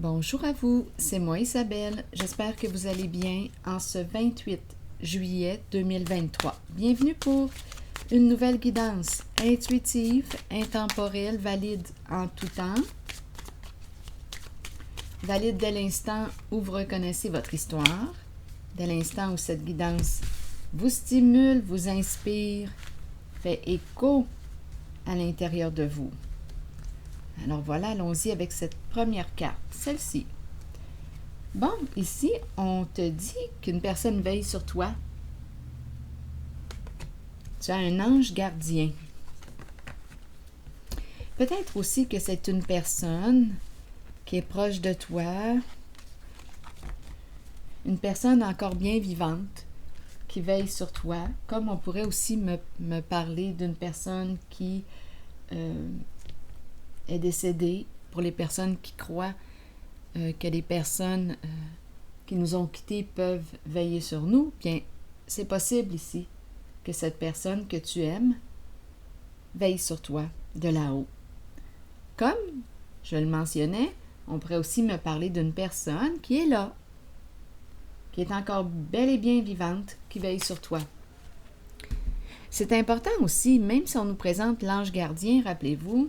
Bonjour à vous, c'est moi Isabelle. J'espère que vous allez bien en ce 28 juillet 2023. Bienvenue pour une nouvelle guidance intuitive, intemporelle, valide en tout temps. Valide dès l'instant où vous reconnaissez votre histoire, dès l'instant où cette guidance vous stimule, vous inspire, fait écho à l'intérieur de vous. Alors voilà, allons-y avec cette première carte, celle-ci. Bon, ici, on te dit qu'une personne veille sur toi. Tu as un ange gardien. Peut-être aussi que c'est une personne qui est proche de toi, une personne encore bien vivante qui veille sur toi, comme on pourrait aussi me parler d'une personne qui est décédée, pour les personnes qui croient que les personnes qui nous ont quittés peuvent veiller sur nous. Bien, c'est possible ici que cette personne que tu aimes veille sur toi de là-haut. Comme je le mentionnais, on pourrait aussi me parler d'une personne qui est là, qui est encore bel et bien vivante, qui veille sur toi. C'est important aussi, même si on nous présente l'ange gardien, rappelez-vous,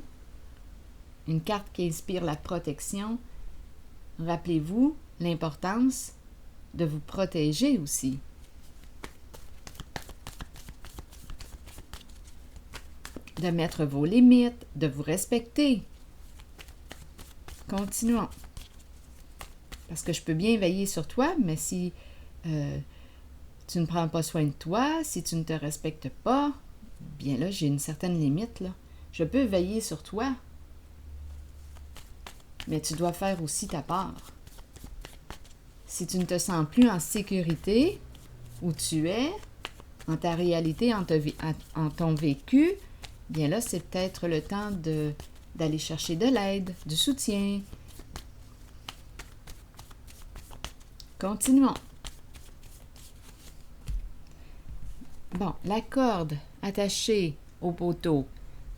une carte qui inspire la protection, rappelez-vous l'importance de vous protéger aussi. De mettre vos limites, de vous respecter. Continuons. Parce que je peux bien veiller sur toi, mais si tu ne prends pas soin de toi, si tu ne te respectes pas, bien là, j'ai une certaine limite, là. Je peux veiller sur toi, mais tu dois faire aussi ta part. Si tu ne te sens plus en sécurité où tu es, en ta réalité, en ton vécu, bien là, c'est peut-être le temps d'aller chercher de l'aide, du soutien. Continuons. Bon, la corde attachée au poteau.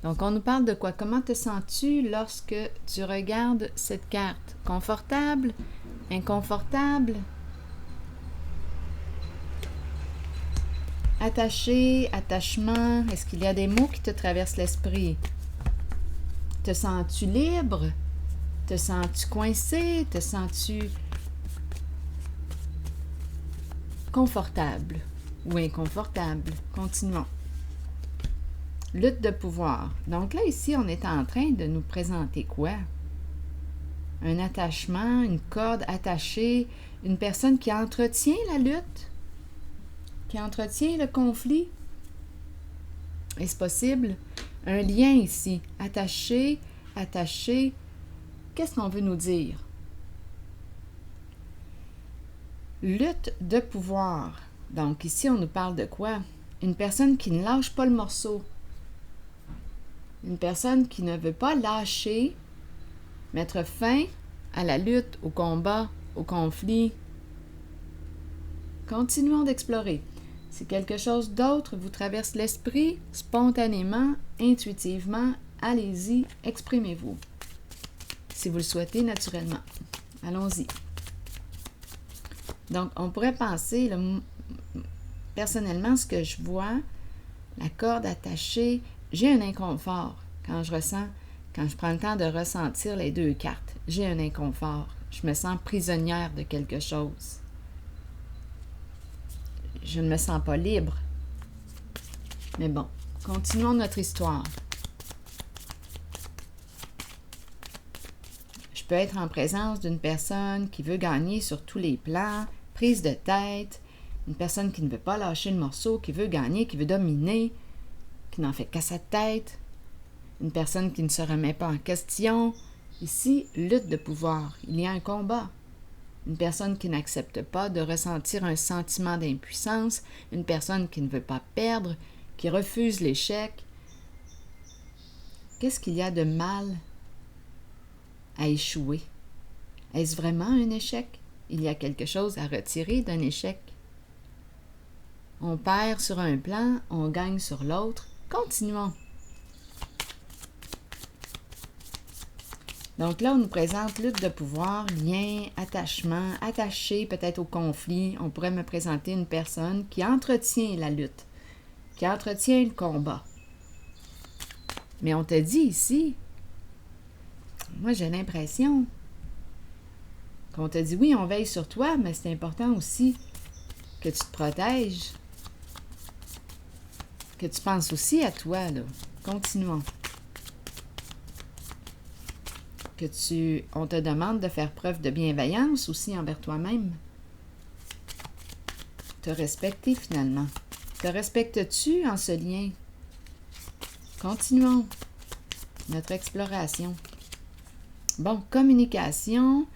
Donc, on nous parle de quoi? Comment te sens-tu lorsque tu regardes cette carte? Confortable? Inconfortable? Attaché? Attachement? Est-ce qu'il y a des mots qui te traversent l'esprit? Te sens-tu libre? Te sens-tu coincé? Te sens-tu confortable ou inconfortable? Continuons. Lutte de pouvoir. Donc là, ici, on est en train de nous présenter quoi? Un attachement, une corde attachée, une personne qui entretient la lutte, qui entretient le conflit. Est-ce possible? Un lien ici, attaché, attaché. Qu'est-ce qu'on veut nous dire? Lutte de pouvoir. Donc ici, on nous parle de quoi? Une personne qui ne lâche pas le morceau. Une personne qui ne veut pas lâcher, mettre fin à la lutte, au combat, au conflit. Continuons d'explorer. Si quelque chose d'autre vous traverse l'esprit, spontanément, intuitivement, allez-y, exprimez-vous. Si vous le souhaitez, naturellement. Allons-y. Donc, on pourrait penser, personnellement, ce que je vois, la corde attachée, j'ai un inconfort quand je prends le temps de ressentir les deux cartes. J'ai un inconfort. Je me sens prisonnière de quelque chose. Je ne me sens pas libre. Mais bon, continuons notre histoire. Je peux être en présence d'une personne qui veut gagner sur tous les plans, prise de tête, une personne qui ne veut pas lâcher le morceau, qui veut gagner, qui veut dominer, qui n'en fait qu'à sa tête, une personne qui ne se remet pas en question. Ici, lutte de pouvoir. Il y a un combat. Une personne qui n'accepte pas de ressentir un sentiment d'impuissance, une personne qui ne veut pas perdre, qui refuse l'échec. Qu'est-ce qu'il y a de mal à échouer? Est-ce vraiment un échec? Il y a quelque chose à retirer d'un échec. On perd sur un plan, on gagne sur l'autre. Continuons. Donc là, on nous présente lutte de pouvoir, lien, attachement, attaché peut-être au conflit. On pourrait me présenter une personne qui entretient la lutte, qui entretient le combat. Mais on te dit ici, moi j'ai l'impression qu'on te dit oui, on veille sur toi, mais c'est important aussi que tu te protèges, que tu penses aussi à toi, là. Continuons. On te demande de faire preuve de bienveillance aussi envers toi-même. Te respecter finalement. Te respectes-tu en ce lien? Continuons notre exploration. Bon, communication.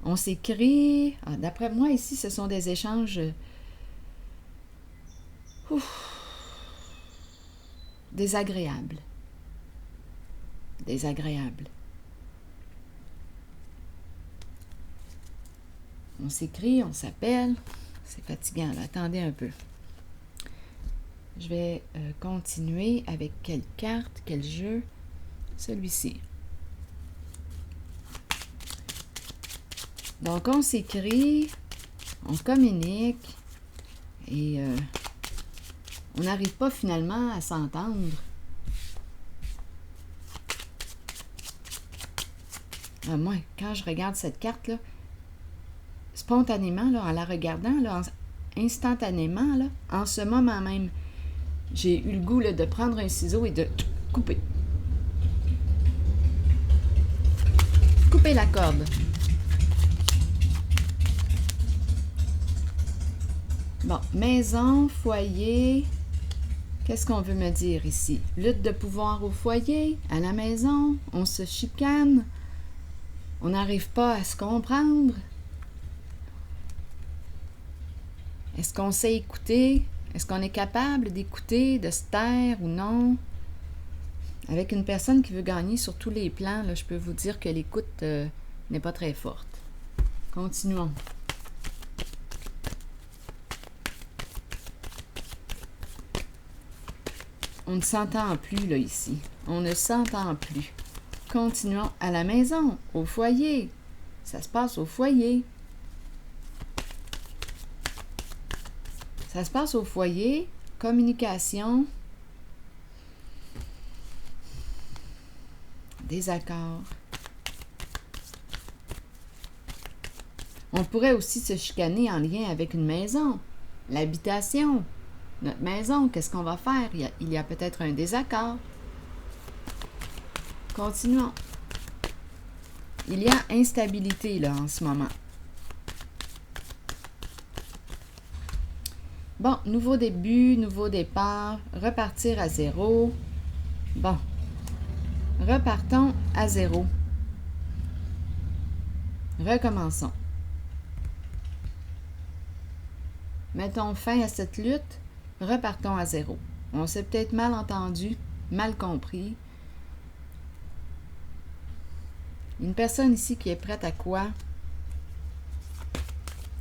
On s'écrit. D'après moi, ici, ce sont des échanges désagréables. Désagréables. On s'écrit, on s'appelle. C'est fatigant, là. Attendez un peu. Je vais continuer avec quelle carte, quel jeu? Celui-ci. Donc, on s'écrit, on communique et on n'arrive pas finalement à s'entendre. Moi, quand je regarde cette carte-là, spontanément, là, en la regardant, là, instantanément, là, en ce moment même, j'ai eu le goût là, de prendre un ciseau et de couper. Couper la corde. Bon, maison, foyer. Qu'est-ce qu'on veut me dire ici? Lutte de pouvoir au foyer, à la maison, on se chicane, on n'arrive pas à se comprendre. Est-ce qu'on sait écouter? Est-ce qu'on est capable d'écouter, de se taire ou non? Avec une personne qui veut gagner sur tous les plans, là, je peux vous dire que l'écoute n'est pas très forte. Continuons. On ne s'entend plus, là, ici. On ne s'entend plus. Continuons à la maison, au foyer. Ça se passe au foyer. Ça se passe au foyer, communication, désaccord. On pourrait aussi se chicaner en lien avec une maison, l'habitation, notre maison, qu'est-ce qu'on va faire? Il y a peut-être un désaccord. Continuons. Il y a instabilité là en ce moment. Bon, nouveau début, nouveau départ, repartir à zéro. Bon, repartons à zéro. Recommençons. Mettons fin à cette lutte, repartons à zéro. On s'est peut-être mal entendu, mal compris. Une personne ici qui est prête à quoi?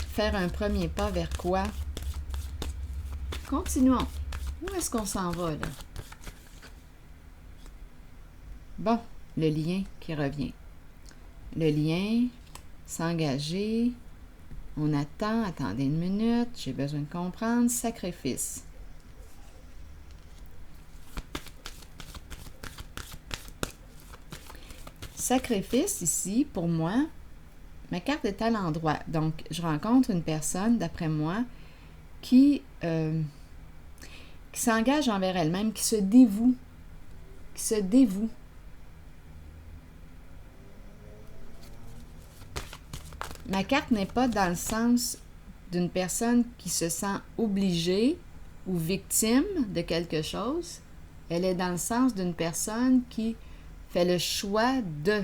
Faire un premier pas vers quoi? Continuons. Où est-ce qu'on s'en va, là? Bon, le lien qui revient. Le lien, s'engager. On attend, attendez une minute, j'ai besoin de comprendre. Sacrifice. Sacrifice, ici, pour moi, ma carte est à l'endroit. Donc, je rencontre une personne, d'après moi, qui s'engage envers elle-même, qui se dévoue. Qui se dévoue. Ma carte n'est pas dans le sens d'une personne qui se sent obligée ou victime de quelque chose. Elle est dans le sens d'une personne qui fait le choix de.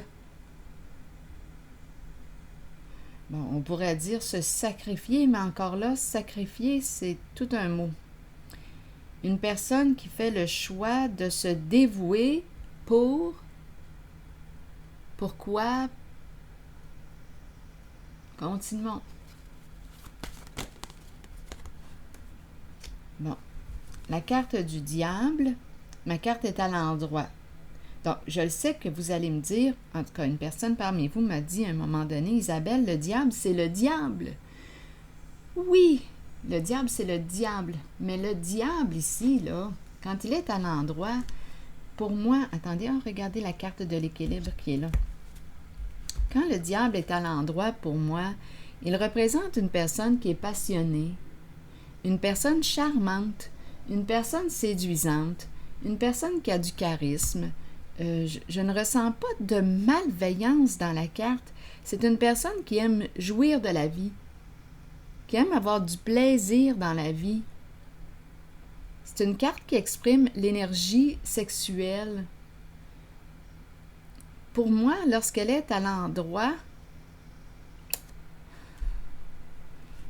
Bon, on pourrait dire se sacrifier, mais encore là, sacrifier, c'est tout un mot. Une personne qui fait le choix de se dévouer pour... Pourquoi? Continuons. Bon. La carte du diable, ma carte est à l'endroit. Donc, je le sais que vous allez me dire, en tout cas, une personne parmi vous m'a dit à un moment donné, Isabelle, le diable, c'est le diable. Oui, le diable, c'est le diable. Mais le diable ici, là, quand il est à l'endroit, pour moi, attendez, regardez la carte de l'équilibre qui est là. Quand le diable est à l'endroit, pour moi, il représente une personne qui est passionnée, une personne charmante, une personne séduisante, une personne qui a du charisme. Je ne ressens pas de malveillance dans la carte. C'est une personne qui aime jouir de la vie, qui aime avoir du plaisir dans la vie. C'est une carte qui exprime l'énergie sexuelle. Pour moi, lorsqu'elle est à l'endroit,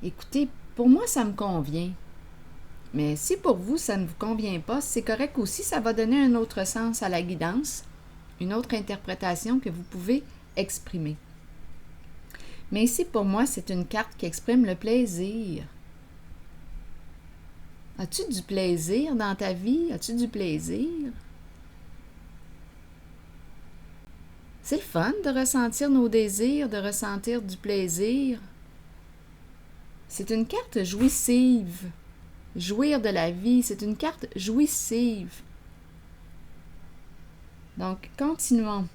écoutez, pour moi, ça me convient. Mais si pour vous, ça ne vous convient pas, c'est correct aussi, ça va donner un autre sens à la guidance, une autre interprétation que vous pouvez exprimer. Mais ici, pour moi, c'est une carte qui exprime le plaisir. As-tu du plaisir dans ta vie? As-tu du plaisir? C'est le fun de ressentir nos désirs, de ressentir du plaisir. C'est une carte jouissive. Jouir de la vie, c'est une carte jouissive. Donc, continuons.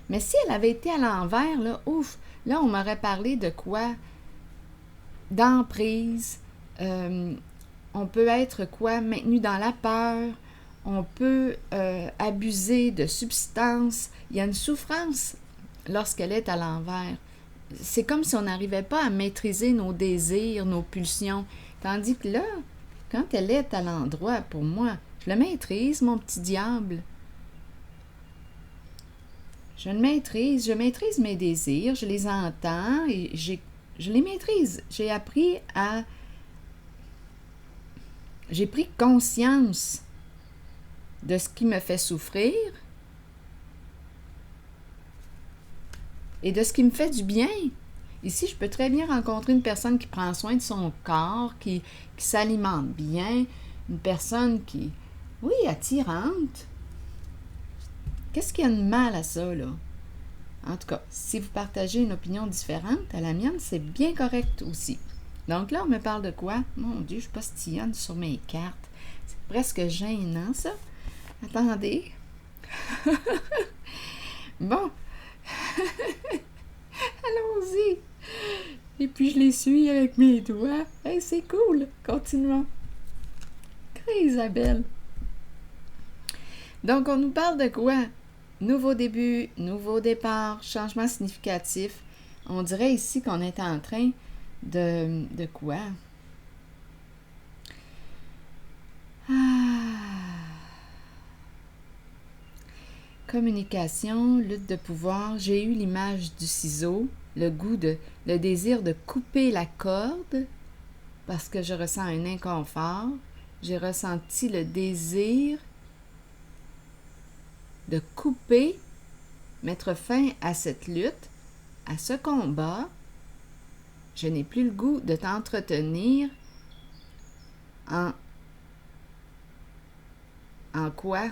Mais si elle avait été à l'envers, là, ouf, là, on m'aurait parlé de quoi? D'emprise. On peut être quoi? Maintenu dans la peur. On peut abuser de substances. Il y a une souffrance lorsqu'elle est à l'envers. C'est comme si on n'arrivait pas à maîtriser nos désirs, nos pulsions. Tandis que là, quand elle est à l'endroit, pour moi, je le maîtrise, mon petit diable. Je maîtrise mes désirs, je les entends et je les maîtrise. J'ai pris conscience de ce qui me fait souffrir et de ce qui me fait du bien. Ici, je peux très bien rencontrer une personne qui prend soin de son corps, qui s'alimente bien, une personne qui, oui, attirante. Qu'est-ce qu'il y a de mal à ça, là? En tout cas, si vous partagez une opinion différente à la mienne, c'est bien correct aussi. Donc là, on me parle de quoi? Mon Dieu, je postillonne sur mes cartes. C'est presque gênant, ça. Attendez. Bon. Allons-y. Et puis, je les suis avec mes doigts. Hey, c'est cool. Continuons. Isabelle. Donc, on nous parle de quoi? Nouveau début, nouveau départ, changement significatif. On dirait ici qu'on est en train de quoi? Communication, lutte de pouvoir. J'ai eu l'image du ciseau, le désir de couper la corde parce que je ressens un inconfort. J'ai ressenti le désir de couper, mettre fin à cette lutte, à ce combat. Je n'ai plus le goût de t'entretenir en quoi?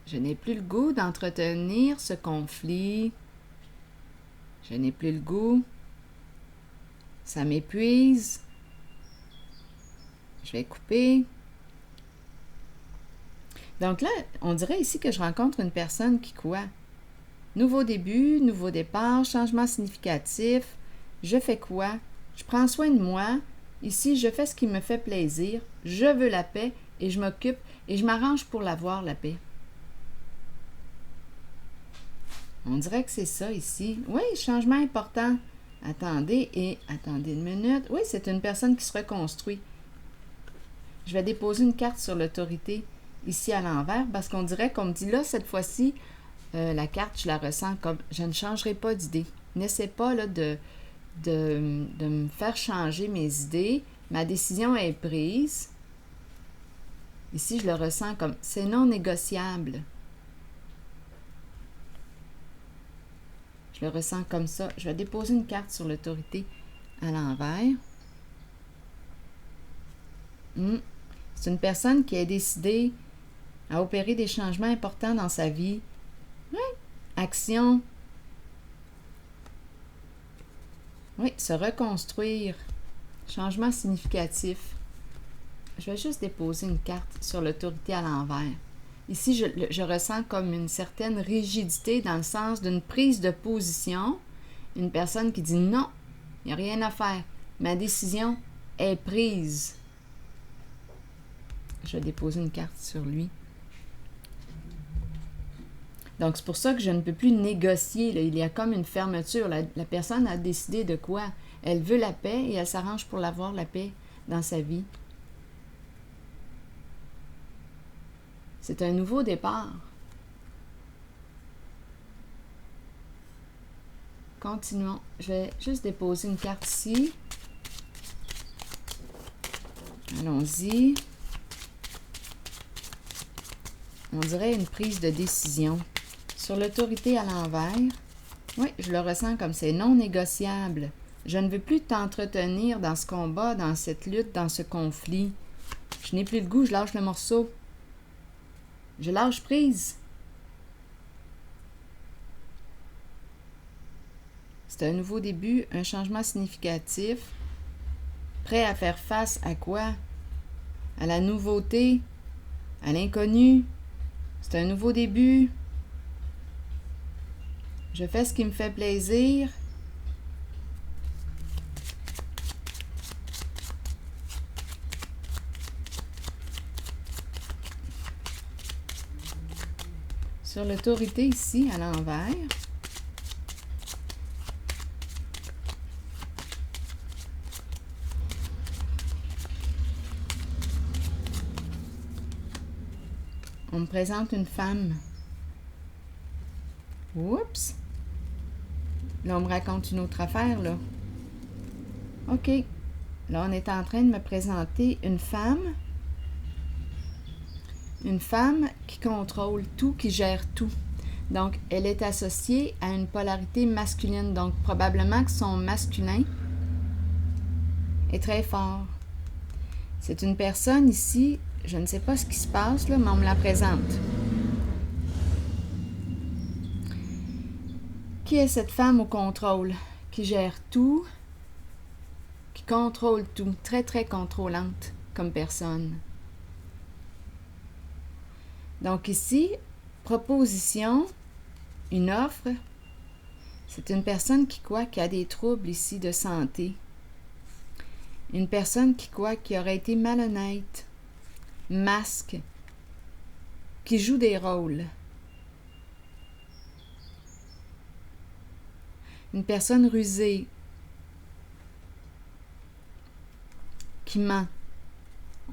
Je n'ai plus le goût d'entretenir ce conflit. Je n'ai plus le goût. Ça m'épuise. Je vais couper. Donc là, on dirait ici que je rencontre une personne qui quoi? Nouveau début, nouveau départ, changement significatif. Je fais quoi? Je prends soin de moi. Ici, je fais ce qui me fait plaisir. Je veux la paix et je m'occupe et je m'arrange pour l'avoir, la paix. On dirait que c'est ça ici. Oui, changement important. Attendez une minute. Oui, c'est une personne qui se reconstruit. Je vais déposer une carte sur l'autorité ici à l'envers parce qu'on dirait qu'on me dit là, cette fois-ci, la carte, je la ressens comme je ne changerai pas d'idée. N'essaie pas là, de me faire changer mes idées. Ma décision est prise. Ici, je le ressens comme c'est non négociable. Je le ressens comme ça. Je vais déposer une carte sur l'autorité à l'envers. C'est une personne qui a décidé à opérer des changements importants dans sa vie. Oui, action. Oui, se reconstruire. Changement significatif. Je vais juste déposer une carte sur l'autorité à l'envers. Ici, je ressens comme une certaine rigidité dans le sens d'une prise de position. Une personne qui dit non, il n'y a rien à faire. Ma décision est prise. Je vais déposer une carte sur lui. Donc, c'est pour ça que je ne peux plus négocier. Là. Il y a comme une fermeture. La personne a décidé de quoi? Elle veut la paix et elle s'arrange pour l'avoir, la paix, dans sa vie. C'est un nouveau départ. Continuons. Je vais juste déposer une carte ici. Allons-y. On dirait une prise de décision. Sur l'autorité à l'envers, oui, je le ressens comme c'est non négociable. Je ne veux plus t'entretenir dans ce combat, dans cette lutte, dans ce conflit. Je n'ai plus le goût, je lâche le morceau. Je lâche prise. C'est un nouveau début, un changement significatif. Prêt à faire face à quoi? À la nouveauté, à l'inconnu. C'est un nouveau début. Je fais ce qui me fait plaisir. Sur l'autorité ici, à l'envers. On me présente une femme. Oups! Là, on me raconte une autre affaire, là. OK. Là, on est en train de me présenter une femme. Une femme qui contrôle tout, qui gère tout. Donc, elle est associée à une polarité masculine. Donc, probablement que son masculin est très fort. C'est une personne ici, je ne sais pas ce qui se passe, là, mais on me la présente. Qui est cette femme au contrôle? Qui gère tout, qui contrôle tout. Très, très contrôlante comme personne. Donc ici, proposition, une offre. C'est une personne qui quoi? Qui a des troubles ici de santé. Une personne qui quoi? Qui aurait été malhonnête, masque, qui joue des rôles. Une personne rusée, qui ment.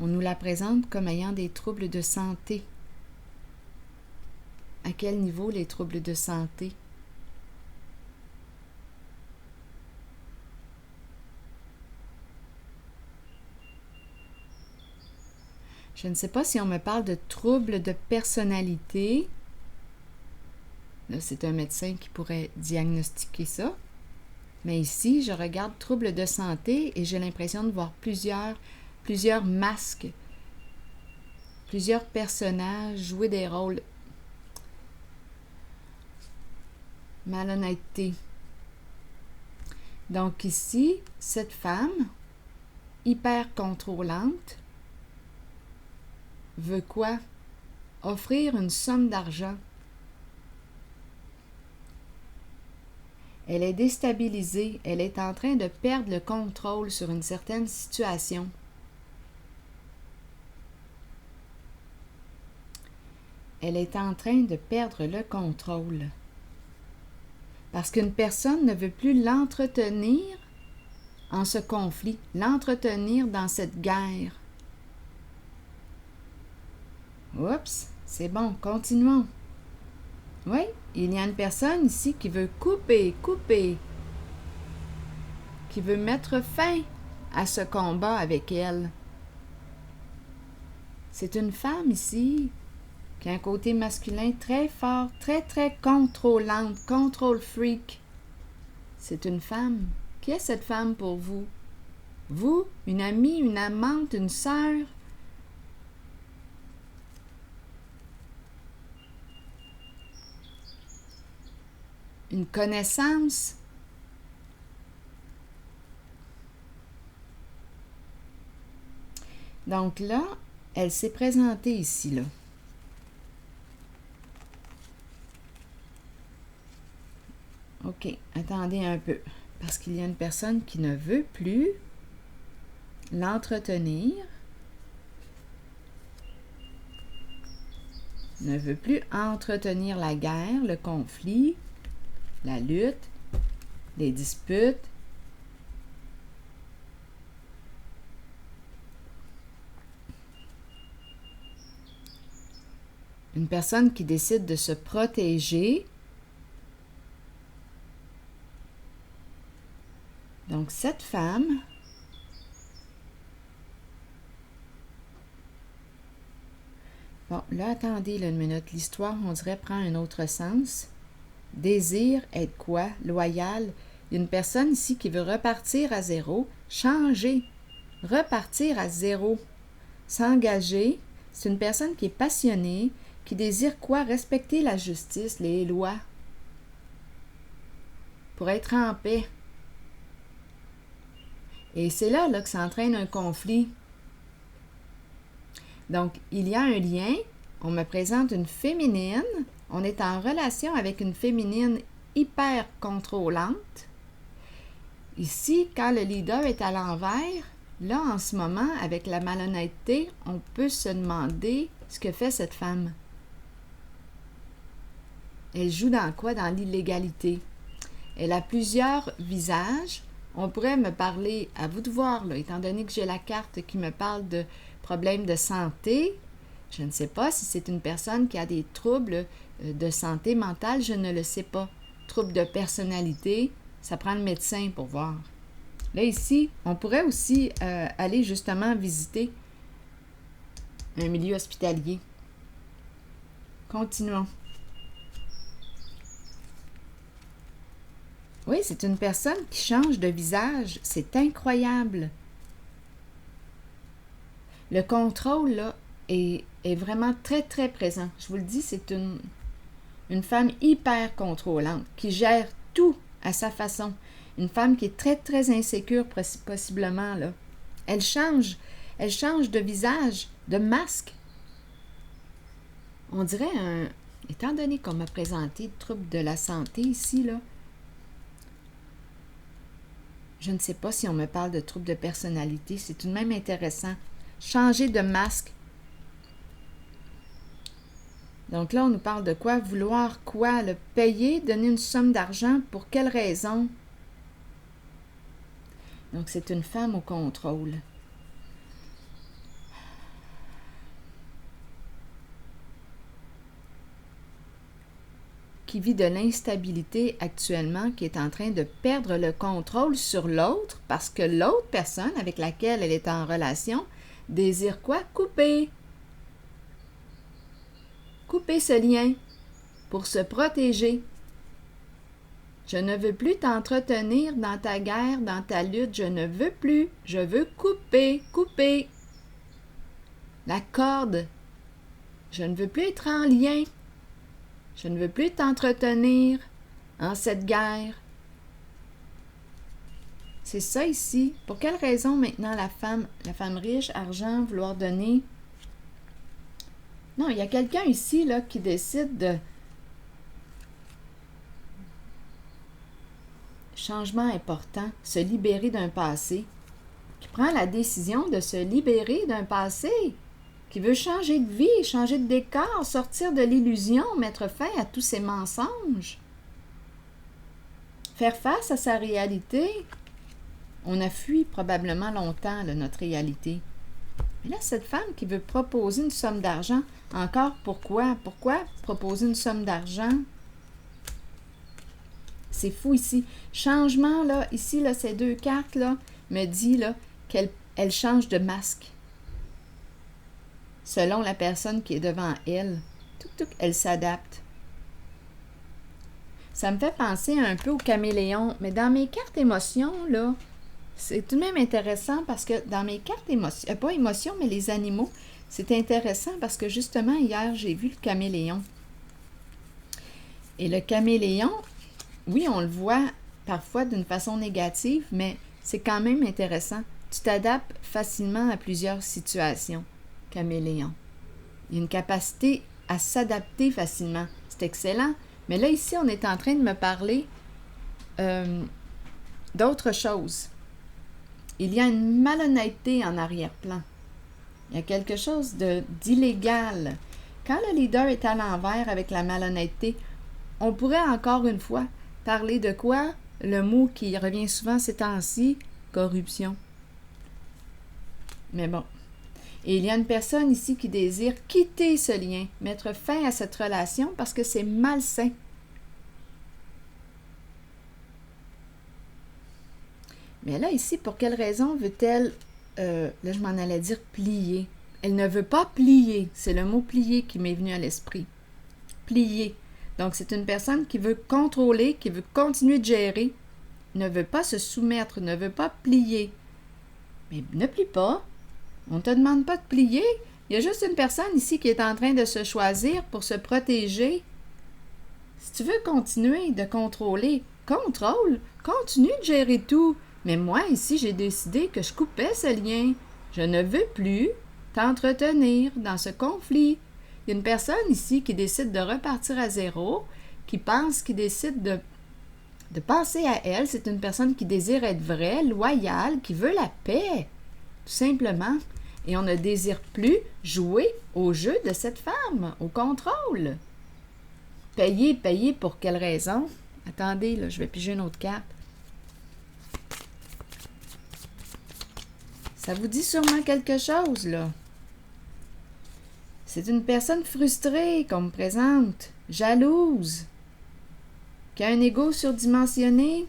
On nous la présente comme ayant des troubles de santé. À quel niveau les troubles de santé? Je ne sais pas si on me parle de troubles de personnalité. Là, c'est un médecin qui pourrait diagnostiquer ça. Mais ici, je regarde troubles de santé et j'ai l'impression de voir plusieurs masques, plusieurs personnages jouer des rôles. Malhonnêteté. Donc ici, cette femme, hyper contrôlante, veut quoi? Offrir une somme d'argent. Elle est déstabilisée, elle est en train de perdre le contrôle sur une certaine situation. Elle est en train de perdre le contrôle. Parce qu'une personne ne veut plus l'entretenir en ce conflit, l'entretenir dans cette guerre. Oups, c'est bon, continuons. Oui, il y a une personne ici qui veut couper, qui veut mettre fin à ce combat avec elle. C'est une femme ici qui a un côté masculin très fort, très, très contrôlante, control freak. C'est une femme. Qui est cette femme pour vous? Vous, une amie, une amante, une sœur? une connaissance. Donc là, elle s'est présentée ici, là. OK, attendez un peu, parce qu'il y a une personne qui ne veut plus l'entretenir, ne veut plus entretenir la guerre, le conflit, la lutte, les disputes. Une personne qui décide de se protéger. Donc, cette femme bon, là, attendez là, une minute. L'histoire, on dirait, prend un autre sens. Désir, être quoi? Loyal. Il y a une personne ici qui veut repartir à zéro, changer, repartir à zéro, s'engager. C'est une personne qui est passionnée, qui désire quoi? Respecter la justice, les lois, pour être en paix. Et c'est là, que ça entraîne un conflit. Donc, il y a un lien. On me présente une féminine. On est en relation avec une féminine hyper contrôlante. Ici, quand le leader est à l'envers, là, en ce moment, avec la malhonnêteté, on peut se demander ce que fait cette femme. Elle joue dans quoi? Dans l'illégalité. Elle a plusieurs visages. On pourrait me parler, à vous de voir, là, étant donné que j'ai la carte qui me parle de problèmes de santé. Je ne sais pas si c'est une personne qui a des troubles de santé mentale, je ne le sais pas. Troubles de personnalité, ça prend le médecin pour voir. Là, ici, on pourrait aussi aller justement visiter un milieu hospitalier. Continuons. Oui, c'est une personne qui change de visage. C'est incroyable. Le contrôle, là, est vraiment très, très présent. Je vous le dis, c'est une femme hyper contrôlante qui gère tout à sa façon. Une femme qui est très, très insécure, possiblement, là. Elle change de visage, de masque. On dirait étant donné qu'on m'a présenté le trouble de la santé ici, là, je ne sais pas si on me parle de trouble de personnalité. C'est tout de même intéressant. Changer de masque. Donc là, on nous parle de quoi? Vouloir quoi? Le payer? Donner une somme d'argent? Pour quelle raison? Donc, c'est une femme au contrôle. Qui vit de l'instabilité actuellement, qui est en train de perdre le contrôle sur l'autre parce que l'autre personne avec laquelle elle est en relation désire quoi? Couper. Couper ce lien pour se protéger. Je ne veux plus t'entretenir dans ta guerre, dans ta lutte. Je ne veux plus. Je veux couper, couper. La corde. Je ne veux plus être en lien. Je ne veux plus t'entretenir en cette guerre. C'est ça ici. Pour quelle raison maintenant la femme riche, argent, vouloir donner? Non, il y a quelqu'un ici là, qui décide de changement important, se libérer d'un passé, qui prend la décision de se libérer d'un passé, qui veut changer de vie, changer de décor, sortir de l'illusion, mettre fin à tous ces mensonges, faire face à sa réalité. On a fui probablement longtemps là, notre réalité. Mais là, cette femme qui veut proposer une somme d'argent, encore pourquoi? Pourquoi proposer une somme d'argent? C'est fou ici. Changement, là, ici, là, ces deux cartes, là, me dit, là, qu'elle change de masque. Selon la personne qui est devant elle. Elle s'adapte. Ça me fait penser un peu au caméléon. Mais dans mes cartes émotions, là, c'est tout de même intéressant parce que dans mes cartes émotions, pas émotions, mais les animaux, c'est intéressant parce que justement, hier, j'ai vu le caméléon. Et le caméléon, oui, on le voit parfois d'une façon négative, mais c'est quand même intéressant. Tu t'adaptes facilement à plusieurs situations, caméléon. Il y a une capacité à s'adapter facilement. C'est excellent. Mais là, ici, on est en train de me parler d'autre chose. Il y a une malhonnêteté en arrière-plan. Il y a quelque chose d'illégal. Quand le leader est à l'envers avec la malhonnêteté, on pourrait encore une fois parler de quoi? Le mot qui revient souvent ces temps-ci, corruption. Mais bon. Et il y a une personne ici qui désire quitter ce lien, mettre fin à cette relation parce que c'est malsain. Mais là, ici, pour quelle raison veut-elle, là je m'en allais dire plier. Elle ne veut pas plier. C'est le mot plier qui m'est venu à l'esprit. Plier. Donc, c'est une personne qui veut contrôler, qui veut continuer de gérer, ne veut pas se soumettre, ne veut pas plier. Mais ne plie pas. On ne te demande pas de plier. Il y a juste une personne ici qui est en train de se choisir pour se protéger. Si tu veux continuer de contrôler, contrôle, continue de gérer tout. Mais moi, ici, j'ai décidé que je coupais ce lien. Je ne veux plus t'entretenir dans ce conflit. Il y a une personne ici qui décide de repartir à zéro, qui décide de penser à elle. C'est une personne qui désire être vraie, loyale, qui veut la paix, tout simplement. Et on ne désire plus jouer au jeu de cette femme, au contrôle. Payer pour quelle raison? Attendez, là, je vais piger une autre carte. Ça vous dit sûrement quelque chose, là. C'est une personne frustrée qu'on me présente, jalouse, qui a un ego surdimensionné.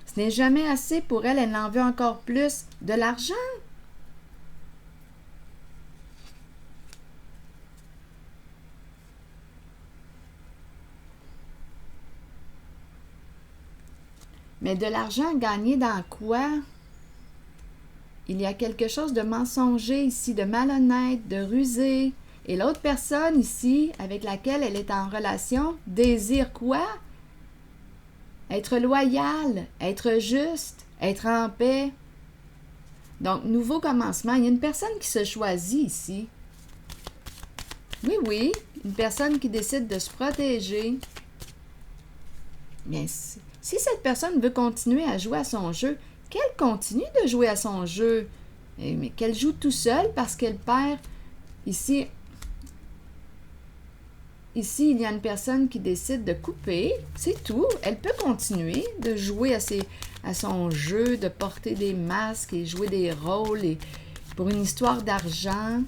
Ce n'est jamais assez pour elle, elle en veut encore plus. De l'argent. Mais de l'argent gagné dans quoi? Il y a quelque chose de mensonger ici, de malhonnête, de rusé. Et l'autre personne ici, avec laquelle elle est en relation, désire quoi? Être loyal, être juste, être en paix. Donc, nouveau commencement. Il y a une personne qui se choisit ici. Oui, une personne qui décide de se protéger. Bien, si cette personne veut continuer à jouer à son jeu, qu'elle continue de jouer à son jeu, mais qu'elle joue tout seul parce qu'elle perd. Ici, il y a une personne qui décide de couper, c'est tout. Elle peut continuer de jouer à son jeu, de porter des masques et jouer des rôles pour une histoire d'argent.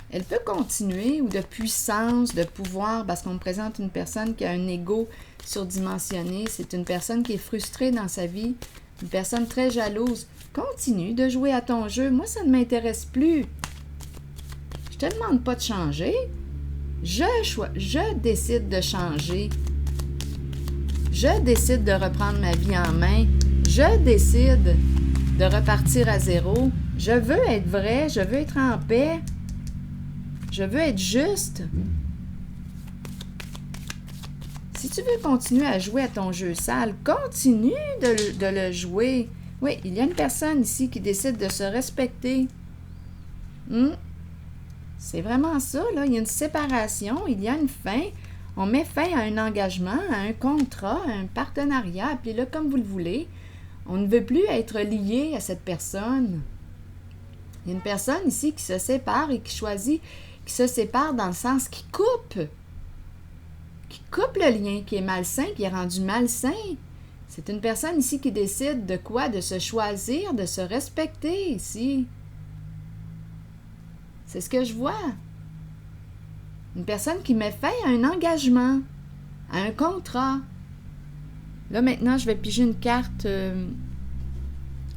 Elle peut continuer, ou de puissance, de pouvoir, parce qu'on me présente une personne qui a un ego surdimensionné. C'est une personne qui est frustrée dans sa vie, une personne très jalouse. Continue de jouer à ton jeu. Moi, ça ne m'intéresse plus. Je te demande pas de changer. Je décide de changer. Je décide de reprendre ma vie en main. Je décide de repartir à zéro. Je veux être vrai. Je veux être en paix. Je veux être juste. Si tu veux continuer à jouer à ton jeu sale, continue de le jouer. Oui, il y a une personne ici qui décide de se respecter. C'est vraiment ça, là. Il y a une séparation, il y a une fin. On met fin à un engagement, à un contrat, à un partenariat, appelez-le comme vous le voulez. On ne veut plus être lié à cette personne. Il y a une personne ici qui se sépare et qui choisit, qui se sépare dans le sens qui coupe le lien, qui est malsain, qui est rendu malsain. C'est une personne ici qui décide de quoi? De se choisir, de se respecter ici. C'est ce que je vois. Une personne qui met fin à un engagement, à un contrat. Là, maintenant, je vais piger une carte.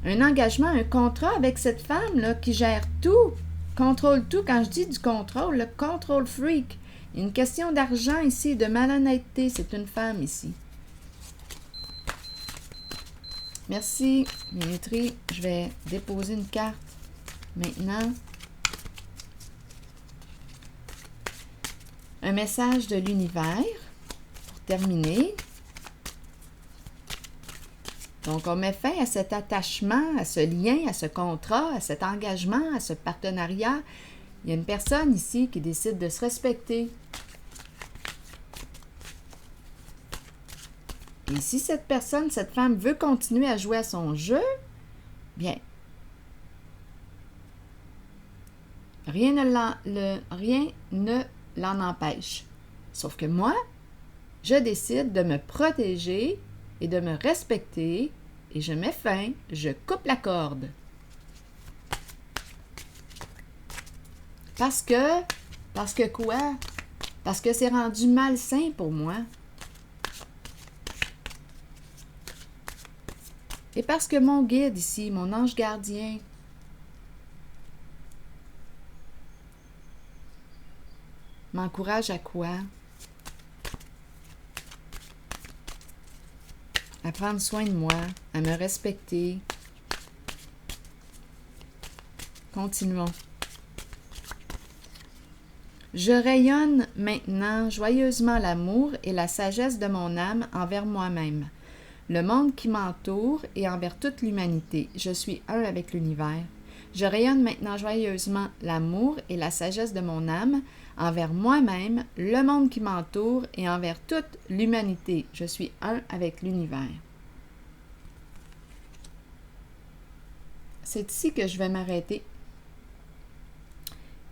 Un engagement, un contrat avec cette femme-là qui gère tout, contrôle tout. Quand je dis du contrôle, le contrôle freak. Il y a une question d'argent ici, de malhonnêteté. C'est une femme ici. Merci, Minutri. Je vais déposer une carte maintenant. Un message de l'univers pour terminé. Donc, on met fin à cet attachement, à ce lien, à ce contrat, à cet engagement, à ce partenariat. Il y a une personne ici qui décide de se respecter. Et si cette personne, cette femme veut continuer à jouer à son jeu, bien, rien ne l'en empêche. Sauf que moi, je décide de me protéger et de me respecter et je mets fin, je coupe la corde. Parce que quoi? Parce que c'est rendu malsain pour moi. Et parce que mon guide ici, mon ange gardien, m'encourage à quoi? À prendre soin de moi, à me respecter. Continuons. Je rayonne maintenant joyeusement l'amour et la sagesse de mon âme envers moi-même, le monde qui m'entoure et envers toute l'humanité. Je suis un avec l'univers. Je rayonne maintenant joyeusement l'amour et la sagesse de mon âme envers moi-même, le monde qui m'entoure et envers toute l'humanité. Je suis un avec l'univers. C'est ici que je vais m'arrêter.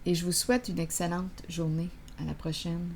Et je vous souhaite une excellente journée. À la prochaine.